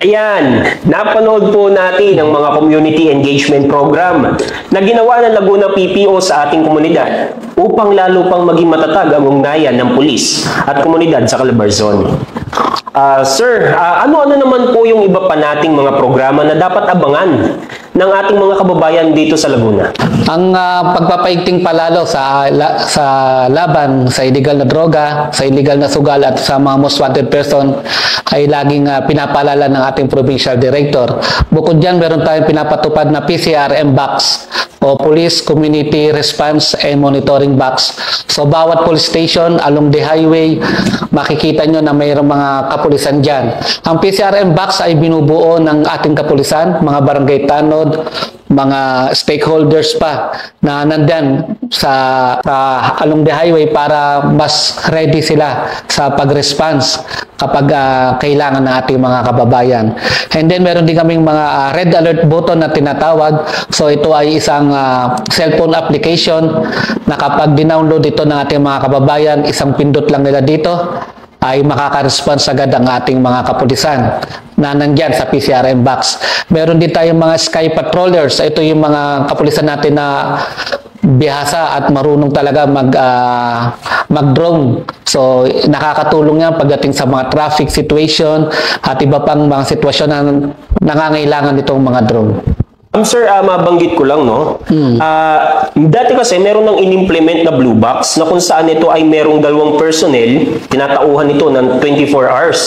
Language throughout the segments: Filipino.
Ayan, napanood po natin ang mga community engagement program na ginawa ng Laguna PPO sa ating komunidad upang lalo pang maging matatag ang ugnayan ng pulis at komunidad sa Calabarzon. Sir, ano-ano naman po yung iba pa nating mga programa na dapat abangan ng ating mga kababayan dito sa Laguna? Ang pagpapaigting palalo sa laban sa illegal na droga, sa illegal na sugal at sa mga most wanted person ay laging pinapaalala ng ating provincial director. Bukod dyan, meron tayong pinapatupad na PCRM box o Police Community Response and Monitoring Box. So, bawat police station along the highway, makikita nyo na mayroong mga kapulisan dyan. Ang PCRM box ay binubuo ng ating kapulisan, mga barangay tanod, mga stakeholders pa na nandyan sa along the highway para mas ready sila sa pag-response kapag kailangan ng ating mga kababayan. And then meron din kaming mga red alert button na tinatawag. So ito ay isang cellphone application na kapag dinownload ito ng ating mga kababayan, isang pindot lang nila dito ay makaka-response agad ang ating mga kapulisan na nandyan sa PCRM box. Meron din tayong mga sky patrollers. Ito yung mga kapulisan natin na bihasa at marunong talaga mag-drone. So, nakakatulong yan pagdating sa mga traffic situation at iba pang mga sitwasyon na nangangailangan itong mga drone. Sir, mabanggit ko lang, no? Dati kasi meron ng in-implement na blue box na kung saan ito ay merong 2 personnel, tinatauhan ito ng 24 hours.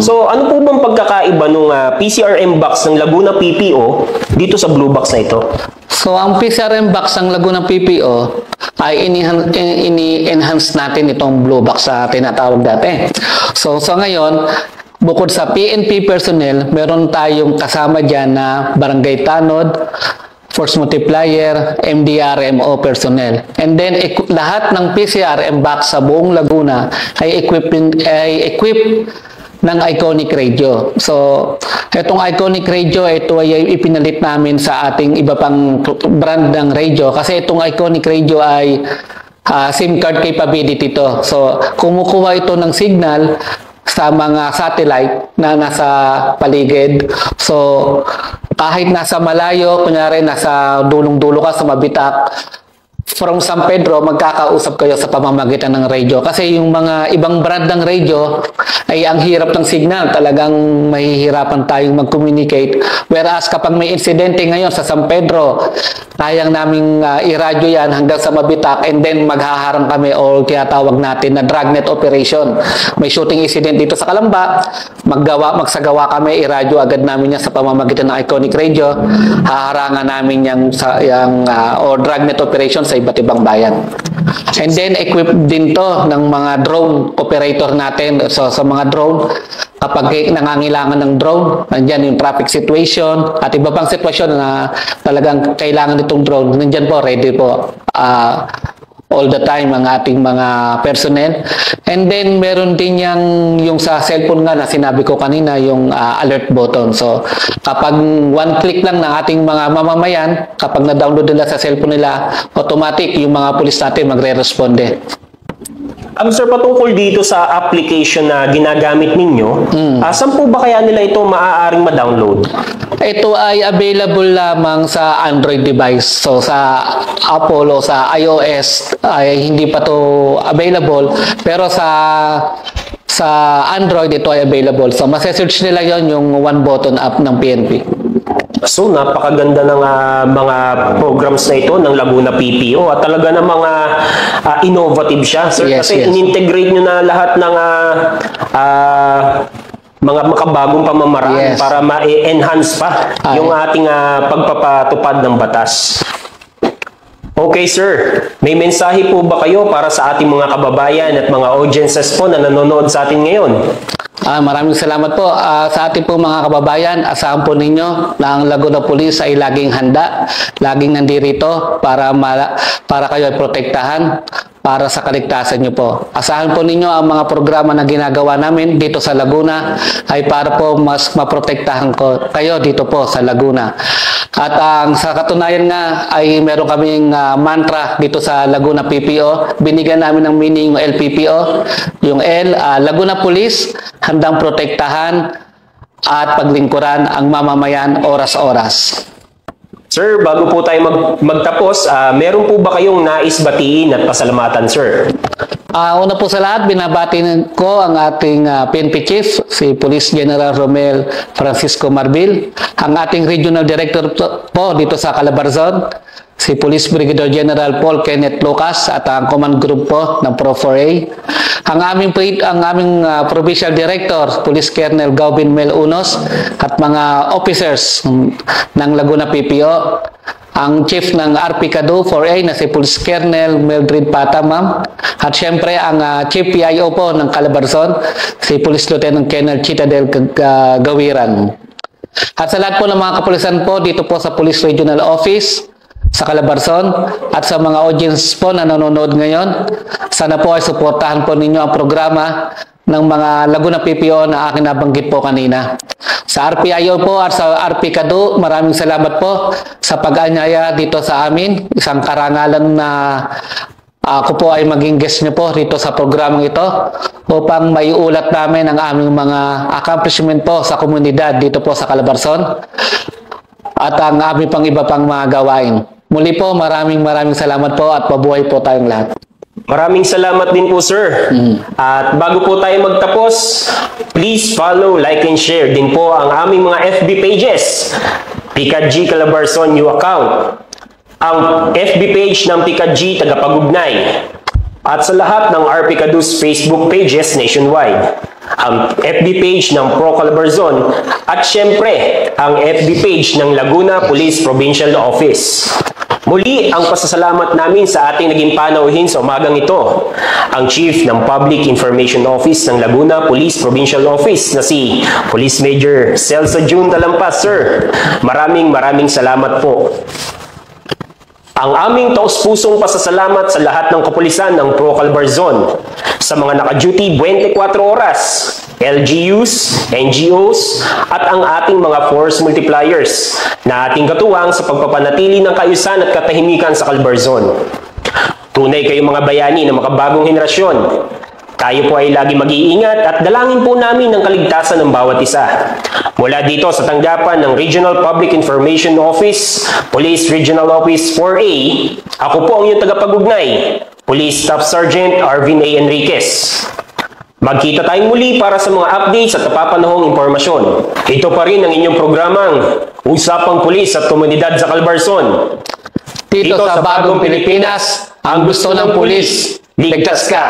So, ano po bang pagkakaiba nung PCRM box ng Laguna PPO dito sa blue box na ito? So, ang PCRM box ng Laguna PPO ay ini-enhance natin itong blue box sa tinatawag dati. So ngayon, bukod sa PNP personnel, meron tayong kasama dyan na barangay tanod, force multiplier, MDRMO personnel. And then, lahat ng PCRM box sa buong Laguna ay equipped ng Iconic Radio. So, itong Iconic Radio, ito ay ipinalit namin sa ating iba pang brand ng radio kasi itong Iconic Radio ay SIM card capability to. So, kumukuha ito ng signal sa mga satellite na nasa paligid. So, kahit nasa malayo, kunyari nasa dulong-dulo ka sa Mabitak, from San Pedro, magkakausap kayo sa pamamagitan ng radio. Kasi yung mga ibang brand ng radio ay ang hirap ng signal. Talagang mahihirapan tayong mag-communicate. Whereas kapag may insidente ngayon sa San Pedro, kayang naming i-radio yan hanggang sa Mabitak and then maghaharang kami o tinatawag natin na dragnet operation. May shooting incident dito sa Kalamba, magsagawa kami, i-radio agad namin yan sa pamamagitan ng Iconic Radio. Haharangan namin o dragnet operation sa iba't ibang bayan. And then, equipped din to ng mga drone operator natin. So, sa mga drone, kapag nangangailangan ng drone, nandyan yung traffic situation at iba pang sitwasyon na talagang kailangan itong drone, nandyan po, ready po all the time ang ating mga personnel. And then, meron din yung sa cellphone nga na sinabi ko kanina, yung alert button. So, kapag one click lang ng ating mga mamamayan, kapag na-download nila sa cellphone nila, automatic yung mga pulis natin magre-responde. Sir, patungkol dito sa application na ginagamit ninyo, saan po ba kaya nila ito maaaring ma-download? Ito ay available lamang sa Android device. So sa Apple o sa iOS ay hindi pa to available. Pero sa Android ito ay available. So masa-search nila yon yung one button app ng PNP. So, napakaganda ng mga programs na ito ng Laguna PPO at talaga na mga innovative siya. Sir, Yes, kasi yes. in-integrate nyo na lahat ng mga makabagong pamamaraan Yes. para ma-enhance pa yung ating pagpapatupad ng batas. Okay, sir. May mensahe po ba kayo para sa ating mga kababayan at mga audiences po na nanonood sa atin ngayon? Maraming salamat po sa ating po mga kababayan. Asahan po ninyo na ang Laguna Police ay laging handa, laging nandirito para kayo ay protektahan para sa kaligtasan nyo po. Asahan po ninyo ang mga programa na ginagawa namin dito sa Laguna ay para po mas maprotektahan kayo dito po sa Laguna. At sa katunayan nga ay meron kaming mantra dito sa Laguna PPO. Binigyan namin ng meaning yung LPPO. Yung L, Laguna Police, handang protektahan at paglingkuran ang mamamayan oras-oras. Sir, bago po tayo magtapos, meron po ba kayong nais batiin at pasalamatan, sir? Una po sa lahat, binabati ko ang ating PNP Chief, si Police General Romel Francisco Marbil, ang ating Regional Director po dito sa Calabarzon, si Police Brigadier General Paul Kenneth Lucas at ang Command Group po ng Pro-4A, ang aming Provincial Director, Police Colonel Gaubin Mel Unos at mga officers ng Laguna PPO, ang Chief ng RP Cadu 4A na si Police Colonel Mildred Pata, ma'am, at syempre ang Chief PIO po ng Calabarzon, si Police Lieutenant Colonel Chitadel Gawiran. At sa lahat po ng mga kapulisan po dito po sa Police Regional Office sa Calabarzon at sa mga audience po na nanonood ngayon, sana po ay suportahan po ninyo ang programa ng mga Laguna PPO na akin nabanggit po kanina. Sa RPIO po at sa RP Cadu, maraming salamat po sa pag-anyaya dito sa amin. Isang karangalan na ako po ay maging guest nyo po rito sa programang ito upang maiulat namin ang aming mga accomplishment po sa komunidad dito po sa Calabarzon at ang aming pang iba pang mga gawain. Muli po, maraming salamat po at pabuhay po tayong lahat. Maraming salamat din po, sir. At bago po tayo magtapos, please follow, like, and share din po ang aming mga FB pages. Pikad G Calabarzon new account, ang FB page ng Pikad G Tagapagugnay, at sa lahat ng RP Cadu's Facebook pages nationwide, ang FB page ng Pro Calabarzon, at syempre, ang FB page ng Laguna Police Provincial Office. Muli, ang pasasalamat namin sa ating naging panauhin sa umagang ito, ang Chief ng Public Information Office ng Laguna Police Provincial Office na si Police Major Celso June Talampas, sir. Maraming salamat po. Ang aming taus-pusong pasasalamat sa lahat ng kapulisan ng Pro Calabarzon, sa mga naka-duty 24 oras, LGUs, NGOs, at ang ating mga force multipliers na ating katuwang sa pagpapanatili ng kaayusan at katahimikan sa Calabarzon. Tunay kayong mga bayani ng makabagong henerasyon. Tayo po ay lagi mag-iingat at dalangin po namin ang kaligtasan ng bawat isa. Mula dito sa tanggapan ng Regional Public Information Office, Police Regional Office 4A, ako po ang iyong tagapagugnay, Police Staff Sergeant Arvin A. Enriquez. Magkita tayong muli para sa mga updates at napapanahong impormasyon. Ito pa rin ang inyong programang Usapang Pulis at Komunidad sa Calabarzon. Dito sa Bagong Pilipinas, ang gusto ng pulis, ligtas ka!